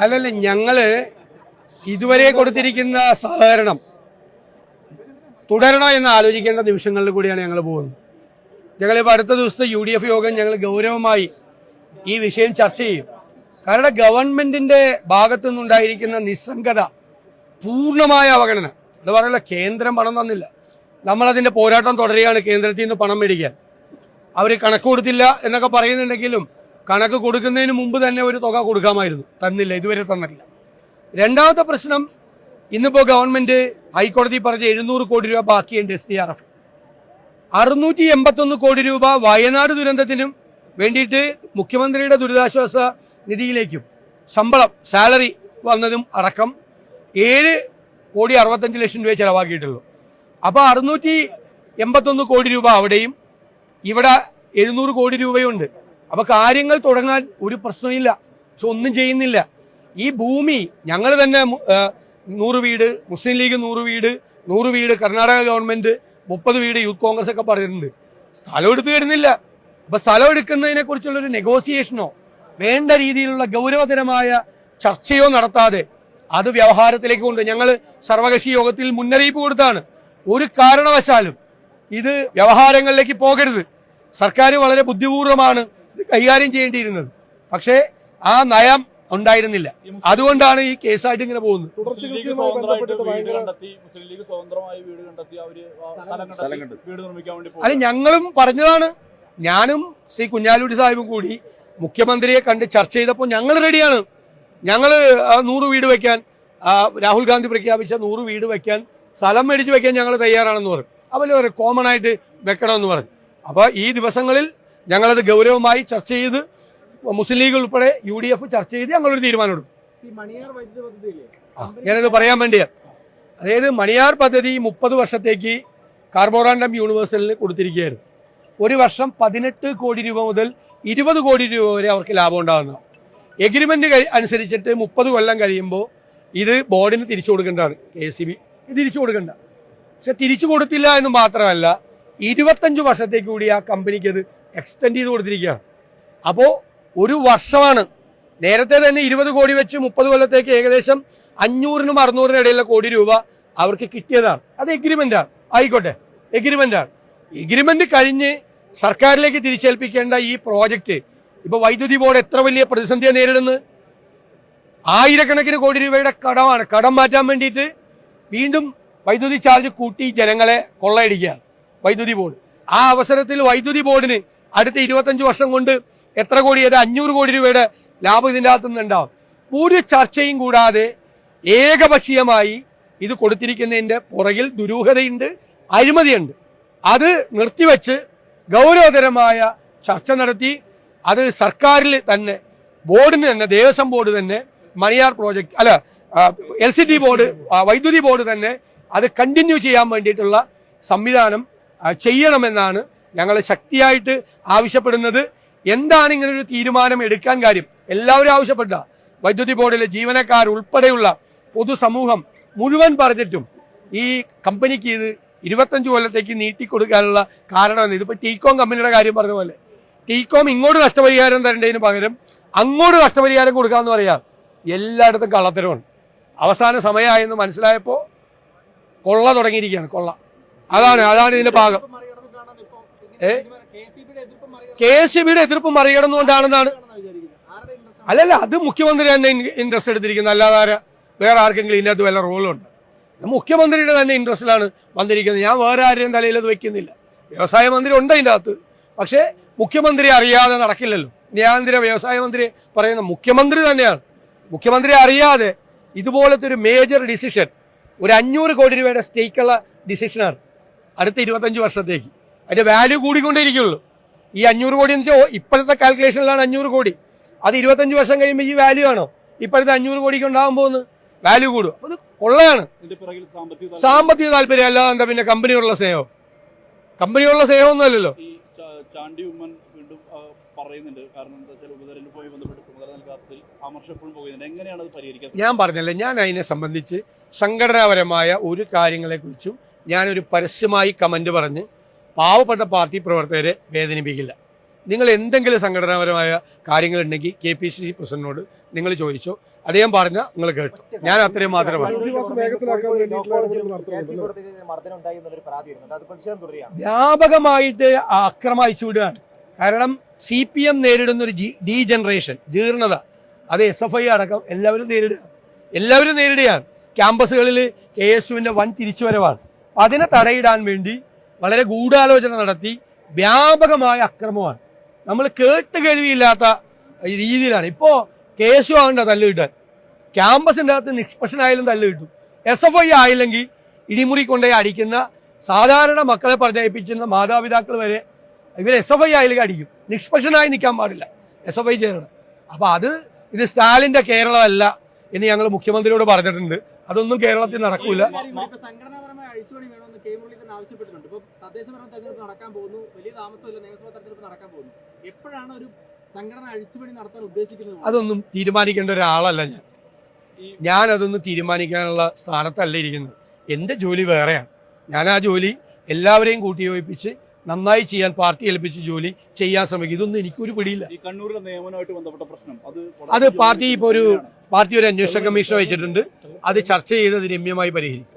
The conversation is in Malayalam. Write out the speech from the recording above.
അല്ലല്ല, ഞങ്ങള് ഇതുവരെ കൊടുത്തിരിക്കുന്ന സഹകരണം തുടരണോ എന്ന് ആലോചിക്കേണ്ട നിമിഷങ്ങളിൽ കൂടിയാണ് ഞങ്ങൾ പോകുന്നത്. ഞങ്ങളിപ്പോൾ അടുത്ത ദിവസത്തെ UDF യോഗം ഞങ്ങൾ ഗൗരവമായി ഈ വിഷയം ചർച്ച ചെയ്യും. കാരണം ഗവൺമെന്റിന്റെ ഭാഗത്തു നിന്നുണ്ടായിരിക്കുന്ന നിസ്സംഗത, പൂർണ്ണമായ അവഗണന. അത് പറയല്ല, കേന്ദ്രം പണം തന്നില്ല, നമ്മളതിന്റെ പോരാട്ടം തുടരുകയാണ് കേന്ദ്രത്തിൽ നിന്ന് പണം മേടിക്കാൻ. അവർ കണക്ക് കൊടുത്തില്ല എന്നൊക്കെ പറയുന്നുണ്ടെങ്കിലും കണക്ക് കൊടുക്കുന്നതിന് മുമ്പ് തന്നെ ഒരു തുക കൊടുക്കാമായിരുന്നു. തന്നില്ല, ഇതുവരെ തന്നില്ല. രണ്ടാമത്തെ പ്രശ്നം, ഇന്നിപ്പോൾ ഗവൺമെന്റ് ഹൈക്കോടതി പറഞ്ഞ 700 കോടി രൂപ ബാക്കിയുണ്ട് SDRF. 681 കോടി രൂപ വയനാട് ദുരന്തത്തിനും വേണ്ടിയിട്ട് മുഖ്യമന്ത്രിയുടെ ദുരിതാശ്വാസ നിധിയിലേക്കും ശമ്പളം, സാലറി വന്നതും അടക്കം 7,65 ലക്ഷം ചിലവാക്കിയിട്ടുള്ളൂ. അപ്പോൾ 681 കോടി രൂപ അവിടെയും ഇവിടെ 700 കോടി രൂപയുണ്ട്. അപ്പോൾ കാര്യങ്ങൾ തുടങ്ങാൻ ഒരു പ്രശ്നമില്ല, പക്ഷെ ഒന്നും ചെയ്യുന്നില്ല. ഈ ഭൂമി ഞങ്ങൾ തന്നെ 100 വീട്, മുസ്ലിം ലീഗ് 100 വീട്, 100 വീട് കർണാടക ഗവൺമെന്റ്, 30 വീട് യൂത്ത് കോൺഗ്രസ് ഒക്കെ പറയുന്നുണ്ട്. സ്ഥലം എടുത്തു തരുന്നില്ല. അപ്പോൾ സ്ഥലം എടുക്കുന്നതിനെ കുറിച്ചുള്ളൊരു നെഗോസിയേഷനോ വേണ്ട രീതിയിലുള്ള ഗൗരവതരമായ ചർച്ചയോ നടത്താതെ അത് വ്യവഹാരത്തിലേക്ക് കൊണ്ട് ഞങ്ങൾ സർവകക്ഷി യോഗത്തിൽ മുന്നറിയിപ്പ് കൊടുത്താണ്. ഒരു കാരണവശാലും ഇത് വ്യവഹാരങ്ങളിലേക്ക് പോകരുത്. സർക്കാർ വളരെ ബുദ്ധിപൂർവ്വമാണ് ഇത് കൈകാര്യം ചെയ്യേണ്ടിയിരുന്നത്, പക്ഷേ ആ നയം ഉണ്ടായിരുന്നില്ല. അതുകൊണ്ടാണ് ഈ കേസായിട്ട് ഇങ്ങനെ പോകുന്നത്. അല്ല, ഞങ്ങളും പറഞ്ഞതാണ്. ഞാനും ശ്രീ കുഞ്ഞാലിക്കുട്ടി സാഹിബും കൂടി മുഖ്യമന്ത്രിയെ കണ്ട് ചർച്ച ചെയ്തപ്പോൾ ഞങ്ങൾ റെഡിയാണ്. ഞങ്ങൾ 100 വീട് വയ്ക്കാൻ, രാഹുൽ ഗാന്ധി പ്രഖ്യാപിച്ച 100 വീട് വയ്ക്കാൻ, സ്ഥലം മേടിച്ച് വയ്ക്കാൻ ഞങ്ങൾ തയ്യാറാണെന്ന് പറഞ്ഞു. അവർ കോമൺ ആയിട്ട് വെക്കണമെന്ന് പറഞ്ഞു. അപ്പോൾ ഈ ദിവസങ്ങളിൽ ഞങ്ങളത് ഗൗരവമായി ചർച്ച ചെയ്ത് മുസ്ലിം ലീഗ് ഉൾപ്പെടെ UDF ചർച്ച ചെയ്ത് ഞങ്ങളൊരു തീരുമാനമെടുക്കും. ഞാനത് പറയാൻ വേണ്ടിയാണ്. അതായത് മണിയാർ പദ്ധതി 30 വർഷത്തേക്ക് കാർബോറാൻഡം യൂണിവേഴ്സലിന് കൊടുത്തിരിക്കുകയായിരുന്നു. ഒരു വർഷം 18 കോടി രൂപ മുതൽ 20 കോടി രൂപ വരെ അവർക്ക് ലാഭം ഉണ്ടാകുന്നു. എഗ്രിമെന്റ് അനുസരിച്ചിട്ട് 30 കൊല്ലം കഴിയുമ്പോൾ ഇത് ബോർഡിന് തിരിച്ചു കൊടുക്കേണ്ടതാണ്. KCB തിരിച്ചു കൊടുക്കേണ്ട. പക്ഷെ തിരിച്ചു കൊടുത്തില്ല എന്ന് മാത്രമല്ല, 25 വർഷത്തേക്ക് കൂടി ആ കമ്പനിക്ക് അത് എക്സ്റ്റെൻഡ് ചെയ്ത് കൊടുത്തിരിക്കുകയാണ്. അപ്പോൾ ഒരു വർഷമാണ്. നേരത്തെ തന്നെ 20 കോടി വെച്ച് 30 കൊല്ലത്തേക്ക് ഏകദേശം 500-നും 600-നും ഇടയിലുള്ള കോടി രൂപ അവർക്ക് കിട്ടിയതാണ്. അത് എഗ്രിമെന്റാണ്. ആയിക്കോട്ടെ, എഗ്രിമെന്റാണ്. എഗ്രിമെന്റ് കഴിഞ്ഞ് സർക്കാരിലേക്ക് തിരിച്ചേൽപ്പിക്കേണ്ട ഈ പ്രോജക്റ്റ് ഇപ്പോൾ വൈദ്യുതി ബോർഡ് എത്ര വലിയ പ്രതിസന്ധിയാണ് നേരിടുന്നത്. ആയിരക്കണക്കിന് കോടി രൂപയുടെ കടമാണ്. കടം മാറ്റാൻ വേണ്ടിയിട്ട് വീണ്ടും വൈദ്യുതി ചാർജ് കൂട്ടി ജനങ്ങളെ കൊള്ളയടിക്കുകയാണ് വൈദ്യുതി ബോർഡ്. ആ അവസരത്തിൽ വൈദ്യുതി ബോർഡിന് അടുത്ത 25 വർഷം കൊണ്ട് എത്ര കോടി, 500 കോടി രൂപയുടെ ലാഭം ഇതിൻ്റെ അകത്തുനിന്ന് ഉണ്ടാവും. ഒരു ചർച്ചയും കൂടാതെ ഏകപക്ഷീയമായി ഇത് കൊടുത്തിരിക്കുന്നതിൻ്റെ പുറകിൽ ദുരൂഹതയുണ്ട്, അഴിമതിയുണ്ട്. അത് നിർത്തിവെച്ച് ഗൗരവതരമായ ചർച്ച നടത്തി അത് സർക്കാരിൽ തന്നെ, ബോർഡിന് തന്നെ, ദേവസ്വം ബോർഡ് തന്നെ, മണിയാർ പ്രോജക്റ്റ് അല്ല LCT ബോർഡ്, വൈദ്യുതി ബോർഡ് തന്നെ അത് കണ്ടിന്യൂ ചെയ്യാൻ വേണ്ടിയിട്ടുള്ള സംവിധാനം ചെയ്യണമെന്നാണ് ഞങ്ങൾ ശക്തിയായിട്ട് ആവശ്യപ്പെടുന്നത്. എന്താണ് ഇങ്ങനൊരു തീരുമാനം എടുക്കാൻ കാര്യം? എല്ലാവരും ആവശ്യപ്പെട്ട വൈദ്യുതി ബോർഡിലെ ജീവനക്കാർ ഉൾപ്പെടെയുള്ള പൊതുസമൂഹം മുഴുവൻ പറഞ്ഞിട്ടും ഈ കമ്പനിക്ക് ഇത് 25 കൊല്ലത്തേക്ക് നീട്ടിക്കൊടുക്കാനുള്ള കാരണം ഇതിപ്പോൾ ടീകോം കമ്പനിയുടെ കാര്യം പറഞ്ഞ പോലെ ടീകോം ഇങ്ങോട്ട് നഷ്ടപരിഹാരം തരേണ്ടതിന് പകരം അങ്ങോട്ട് നഷ്ടപരിഹാരം കൊടുക്കാമെന്ന് പറയാം. എല്ലായിടത്തും കള്ളത്തരമാണ്. അവസാന സമയമായെന്ന് മനസ്സിലായപ്പോൾ കൊള്ള തുടങ്ങിയിരിക്കുകയാണ്. കൊള്ള അതാണ് ഇതിന്റെ ഭാഗം. KCBയുടെ എതിർപ്പ് മറികടന്നുകൊണ്ടാണെന്നാണ്. അല്ലല്ല, അത് മുഖ്യമന്ത്രി തന്നെ ഇൻട്രസ്റ്റ് എടുത്തിരിക്കുന്നത്, അല്ലാതെ വേറെ ആർക്കെങ്കിലും ഇതിനകത്ത് വല്ല റോളുണ്ട്? മുഖ്യമന്ത്രിയുടെ തന്നെ ഇൻട്രസ്റ്റിലാണ് വന്നിരിക്കുന്നത്. ഞാൻ വേറെ ആരുടെയും തലയിൽ അത് വെക്കുന്നില്ല. വ്യവസായ മന്ത്രി ഉണ്ട് അതിൻ്റെ അകത്ത്, പക്ഷേ മുഖ്യമന്ത്രി അറിയാതെ നടക്കില്ലല്ലോ. ന്യായാന്തര വ്യവസായ മന്ത്രി പറയുന്ന മുഖ്യമന്ത്രി തന്നെയാണ്. മുഖ്യമന്ത്രി അറിയാതെ ഇതുപോലത്തെ ഒരു മേജർ ഡിസിഷൻ, ഒരു 500 കോടി രൂപയുടെ സ്റ്റേക്കുള്ള ഡിസിഷനാണ് അടുത്ത 25 വർഷത്തേക്ക്. അതിൻ്റെ വാല്യൂ കൂടിക്കൊണ്ടേയിരിക്കുള്ളൂ. ഈ 500 കോടി എന്ന് വെച്ചാൽ ഇപ്പോഴത്തെ കാൽക്കുലേഷനിലാണ് 500 കോടി. അത് 25 വർഷം കഴിയുമ്പോൾ ഈ വാല്യൂ ആണോ ഇപ്പോഴത്തെ 500 കോടിക്ക് ഉണ്ടാകാൻ പോകുന്നത്? വാല്യൂ കൂടും. അപ്പോൾ അത് കൊള്ളയാണ്. സാമ്പത്തിക താല്പര്യം അല്ലാതെ എന്താ പിന്നെ കമ്പനിയുള്ള സ്നേഹം? കമ്പനിയുള്ള സ്നേഹമൊന്നും അല്ലല്ലോ. ഞാൻ പറഞ്ഞല്ലേ, ഞാൻ അതിനെ സംബന്ധിച്ച് സംഘടനാപരമായ ഒരു കാര്യങ്ങളെക്കുറിച്ചും ഞാനൊരു പരസ്യമായി കമന്റ് പറഞ്ഞ് പാവപ്പെട്ട പാർട്ടി പ്രവർത്തകരെ വേദനിപ്പിക്കില്ല. നിങ്ങൾ എന്തെങ്കിലും സംഘടനാപരമായ കാര്യങ്ങളുണ്ടെങ്കിൽ KPCC പ്രസിഡന്റിനോട് നിങ്ങൾ ചോദിച്ചോ, അദ്ദേഹം പറഞ്ഞ നിങ്ങൾ കേട്ടു. ഞാൻ അത്രയും മാത്രമാണ്. വ്യാപകമായിട്ട് അക്രമം അയച്ചുവിടുകയാണ്. കാരണം CPM നേരിടുന്ന ഒരു ഡീജനറേഷൻ, ജീർണത, അത് SFI അടക്കം എല്ലാവരും നേരിടുകയാണ്. ക്യാമ്പസുകളിൽ KSUവിൻ്റെ വൻ തിരിച്ചുവരവാണ്. അതിനെ തടയിടാൻ വേണ്ടി വളരെ ഗൂഢാലോചന നടത്തി വ്യാപകമായ അക്രമമാണ്. നമ്മൾ കേട്ടുകേൾവിയില്ലാത്ത രീതിയിലാണ്. ഇപ്പോൾ KSU ആകണ്ട തല്ല് കിട്ടാൻ, ക്യാമ്പസിൻ്റെ അകത്ത് നിഷ്പക്ഷനായാലും തല്ല് കിട്ടും. SFI ആയില്ലെങ്കിൽ ഇടിമുറി കൊണ്ടുപോയി അടിക്കുന്ന, സാധാരണ മക്കളെ പറഞ്ഞയപ്പിച്ചിരുന്ന മാതാപിതാക്കൾ വരെ ഇവർ SFI ആയില്ലെങ്കിൽ അടിക്കും. നിഷ്പക്ഷനായി നിൽക്കാൻ പാടില്ല, SFI ചേരണം. അപ്പോൾ ഇത് സ്റ്റാലിൻ്റെ കേരളമല്ല എന്ന് ഞങ്ങൾ മുഖ്യമന്ത്രിയോട് പറഞ്ഞിട്ടുണ്ട്. അതൊന്നും കേരളത്തിൽ നടക്കൂല. അതൊന്നും തീരുമാനിക്കേണ്ട ഒരാളല്ല ഞാൻ അതൊന്നും തീരുമാനിക്കാനുള്ള സ്ഥാനത്തല്ല ഇരിക്കുന്നത്. എൻ്റെ ജോലി വേറെയാണ്. ഞാൻ ആ ജോലി എല്ലാവരെയും കൂട്ടിയോജിപ്പിച്ച് നന്നായി ചെയ്യാൻ പാർട്ടി ഏൽപ്പിച്ച് ജോലി ചെയ്യാൻ ശ്രമിക്കും. ഇതൊന്നും എനിക്കൊരു പിടിയില്ല. അത് പാർട്ടി ഒരു അന്വേഷണ കമ്മീഷൻ വെച്ചിട്ടുണ്ട്. അത് ചർച്ച ചെയ്ത് രമ്യമായി പരിഹരിക്കും.